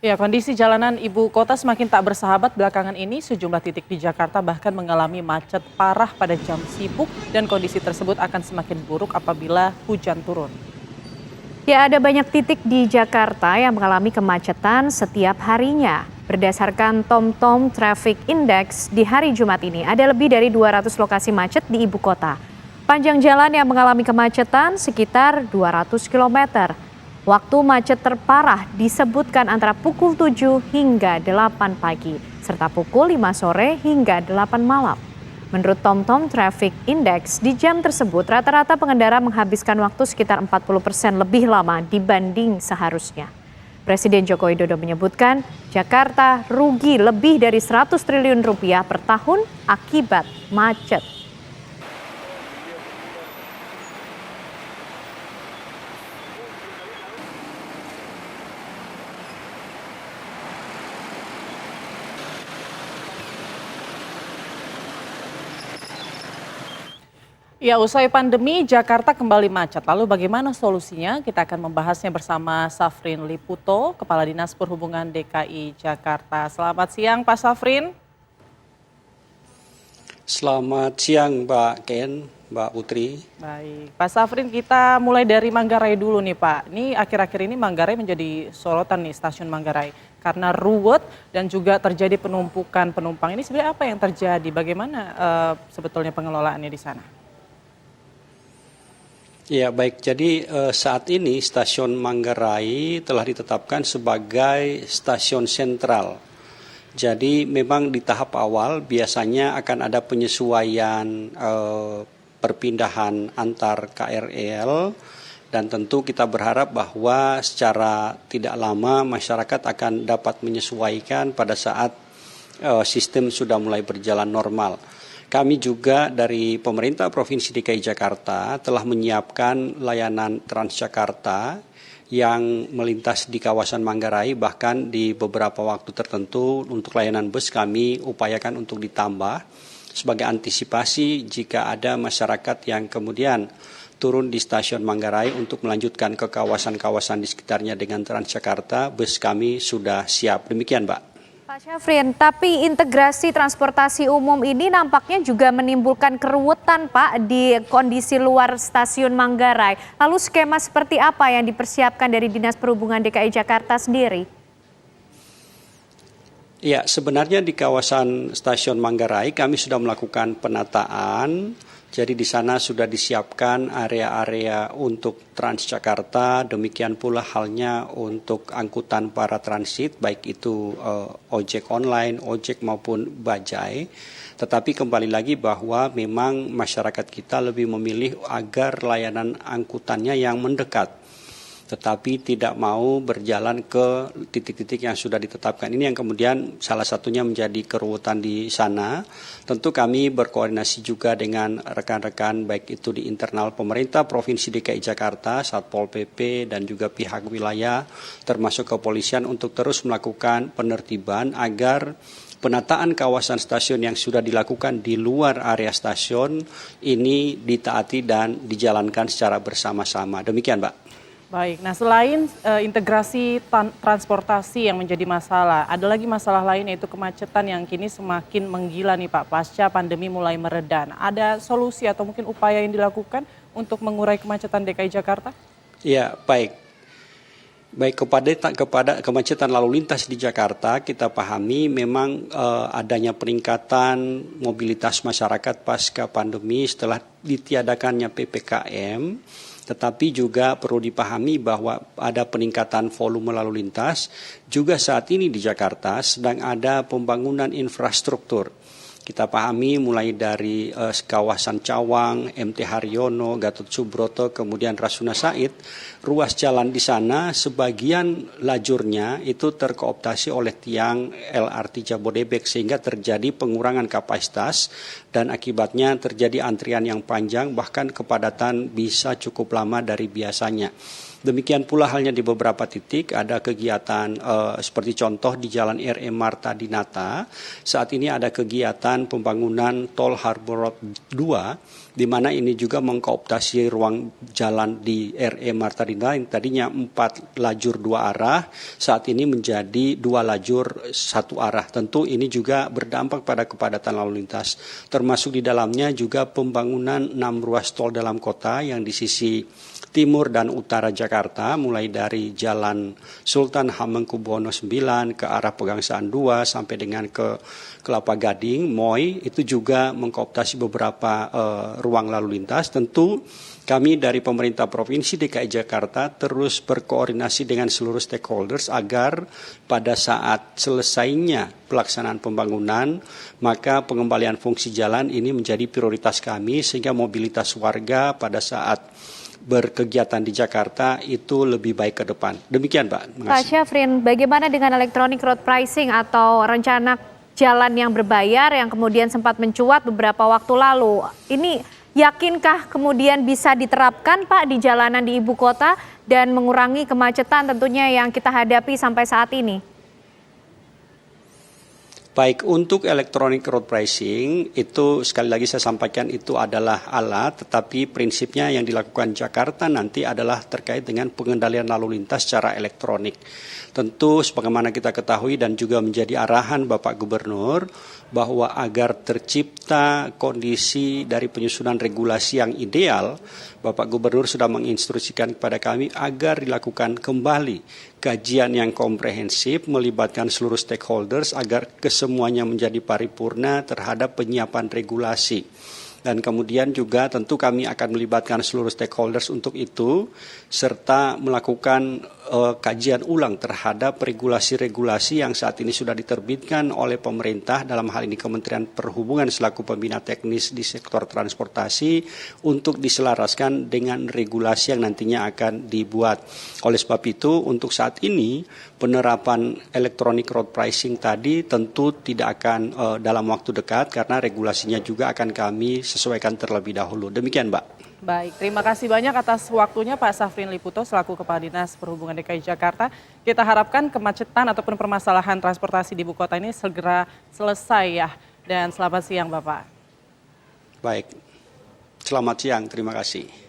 Ya, kondisi jalanan ibu kota semakin tak bersahabat belakangan ini. Sejumlah titik di Jakarta bahkan mengalami macet parah pada jam sibuk dan kondisi tersebut akan semakin buruk apabila hujan turun. Ya, ada banyak titik di Jakarta yang mengalami kemacetan setiap harinya. Berdasarkan TomTom Traffic Index, di hari Jumat ini ada lebih dari 200 lokasi macet di ibu kota. Panjang jalan yang mengalami kemacetan sekitar 200 km. Waktu macet terparah disebutkan antara pukul 7 hingga 8 pagi, serta pukul 5 sore hingga 8 malam. Menurut TomTom Traffic Index, di jam tersebut rata-rata pengendara menghabiskan waktu sekitar 40% lebih lama dibanding seharusnya. Presiden Joko Widodo menyebutkan Jakarta rugi lebih dari 100 triliun rupiah per tahun akibat macet. Ya, usai pandemi, Jakarta kembali macet. Lalu bagaimana solusinya? Kita akan membahasnya bersama Safrin Liputo, Kepala Dinas Perhubungan DKI Jakarta. Selamat siang, Pak Safrin. Selamat siang Mbak Ken, Mbak Putri. Baik, Pak Safrin, kita mulai dari Manggarai dulu nih Pak. Ini akhir-akhir ini Manggarai menjadi sorotan nih, stasiun Manggarai. Karena ruwet dan juga terjadi penumpukan penumpang. Ini sebenarnya apa yang terjadi? Bagaimana sebetulnya pengelolaannya di sana? Ya baik, jadi saat ini stasiun Manggarai telah ditetapkan sebagai stasiun sentral. Jadi memang di tahap awal biasanya akan ada penyesuaian perpindahan antar KRL dan tentu kita berharap bahwa secara tidak lama masyarakat akan dapat menyesuaikan pada saat sistem sudah mulai berjalan normal. Kami juga dari pemerintah Provinsi DKI Jakarta telah menyiapkan layanan Transjakarta yang melintas di kawasan Manggarai, bahkan di beberapa waktu tertentu untuk layanan bus kami upayakan untuk ditambah sebagai antisipasi jika ada masyarakat yang kemudian turun di stasiun Manggarai untuk melanjutkan ke kawasan-kawasan di sekitarnya dengan Transjakarta, bus kami sudah siap. Demikian, Mbak. Pak Syafrin, tapi integrasi transportasi umum ini nampaknya juga menimbulkan keruwetan Pak di kondisi luar stasiun Manggarai. Lalu skema seperti apa yang dipersiapkan dari Dinas Perhubungan DKI Jakarta sendiri? Ya, sebenarnya di kawasan stasiun Manggarai kami sudah melakukan penataan. Jadi di sana sudah disiapkan area-area untuk Transjakarta, demikian pula halnya untuk angkutan para transit, baik itu ojek online, ojek maupun bajai. Tetapi kembali lagi bahwa memang masyarakat kita lebih memilih agar layanan angkutannya yang mendekat, tetapi tidak mau berjalan ke titik-titik yang sudah ditetapkan. Ini yang kemudian salah satunya menjadi keruwetan di sana. Tentu kami berkoordinasi juga dengan rekan-rekan baik itu di internal pemerintah Provinsi DKI Jakarta, Satpol PP dan juga pihak wilayah termasuk kepolisian untuk terus melakukan penertiban agar penataan kawasan stasiun yang sudah dilakukan di luar area stasiun ini ditaati dan dijalankan secara bersama-sama. Demikian, Mbak. Baik, nah selain integrasi transportasi yang menjadi masalah, ada lagi masalah lain yaitu kemacetan yang kini semakin menggila nih Pak, pasca pandemi mulai mereda. Ada solusi atau mungkin upaya yang dilakukan untuk mengurai kemacetan DKI Jakarta? Ya, baik. Baik, kepada kemacetan lalu lintas di Jakarta, kita pahami memang adanya peningkatan mobilitas masyarakat pasca pandemi setelah ditiadakannya PPKM. Tetapi juga perlu dipahami bahwa ada peningkatan volume lalu lintas. Juga saat ini di Jakarta sedang ada pembangunan infrastruktur. Kita pahami mulai dari kawasan Cawang, MT Haryono, Gatot Subroto, kemudian Rasuna Said, ruas jalan di sana sebagian lajurnya itu terkooptasi oleh tiang LRT Jabodebek sehingga terjadi pengurangan kapasitas dan akibatnya terjadi antrian yang panjang bahkan kepadatan bisa cukup lama dari biasanya. Demikian pula halnya di beberapa titik ada kegiatan seperti contoh di Jalan RE Marta Dinata. Saat ini ada kegiatan pembangunan Tol Harbor Road 2, di mana ini juga mengkooptasi ruang jalan di RE Marta Dinata yang tadinya 4 lajur 2 arah, saat ini menjadi 2 lajur 1 arah. Tentu ini juga berdampak pada kepadatan lalu lintas. Termasuk di dalamnya juga pembangunan 6 ruas tol dalam kota yang di sisi timur dan utara Jakarta, mulai dari Jalan Sultan Hamengkubuwono 9 ke arah Pegangsaan 2 sampai dengan ke Kelapa Gading, Moi, itu juga mengkooptasi beberapa ruang lalu lintas. Tentu kami dari pemerintah Provinsi DKI Jakarta terus berkoordinasi dengan seluruh stakeholders agar pada saat selesainya pelaksanaan pembangunan, maka pengembalian fungsi jalan ini menjadi prioritas kami sehingga mobilitas warga pada saat berkegiatan di Jakarta itu lebih baik ke depan. Demikian Pak. Pak Syafrin, bagaimana dengan electronic road pricing atau rencana jalan yang berbayar yang kemudian sempat mencuat beberapa waktu lalu? Ini yakinkah kemudian bisa diterapkan Pak di jalanan di ibu kota dan mengurangi kemacetan tentunya yang kita hadapi sampai saat ini? Baik, untuk electronic road pricing itu sekali lagi saya sampaikan itu adalah alat, tetapi prinsipnya yang dilakukan Jakarta nanti adalah terkait dengan pengendalian lalu lintas secara elektronik. Tentu sebagaimana kita ketahui dan juga menjadi arahan Bapak Gubernur bahwa agar tercipta kondisi dari penyusunan regulasi yang ideal, Bapak Gubernur sudah menginstruksikan kepada kami agar dilakukan kembali kajian yang komprehensif melibatkan seluruh stakeholders agar kesemuanya menjadi paripurna terhadap penyiapan regulasi. Dan kemudian juga tentu kami akan melibatkan seluruh stakeholders untuk itu, serta melakukan kajian ulang terhadap regulasi-regulasi yang saat ini sudah diterbitkan oleh pemerintah, dalam hal ini Kementerian Perhubungan selaku pembina teknis di sektor transportasi, untuk diselaraskan dengan regulasi yang nantinya akan dibuat. Oleh sebab itu, untuk saat ini penerapan electronic road pricing tadi tentu tidak akan dalam waktu dekat karena regulasinya juga akan kami sesuaikan terlebih dahulu. Demikian, Mbak. Baik, terima kasih banyak atas waktunya Pak Syafrin Liputo selaku Kepala Dinas Perhubungan DKI Jakarta. Kita harapkan kemacetan ataupun permasalahan transportasi di ibu kota ini segera selesai ya. Dan selamat siang Bapak. Baik, selamat siang, terima kasih.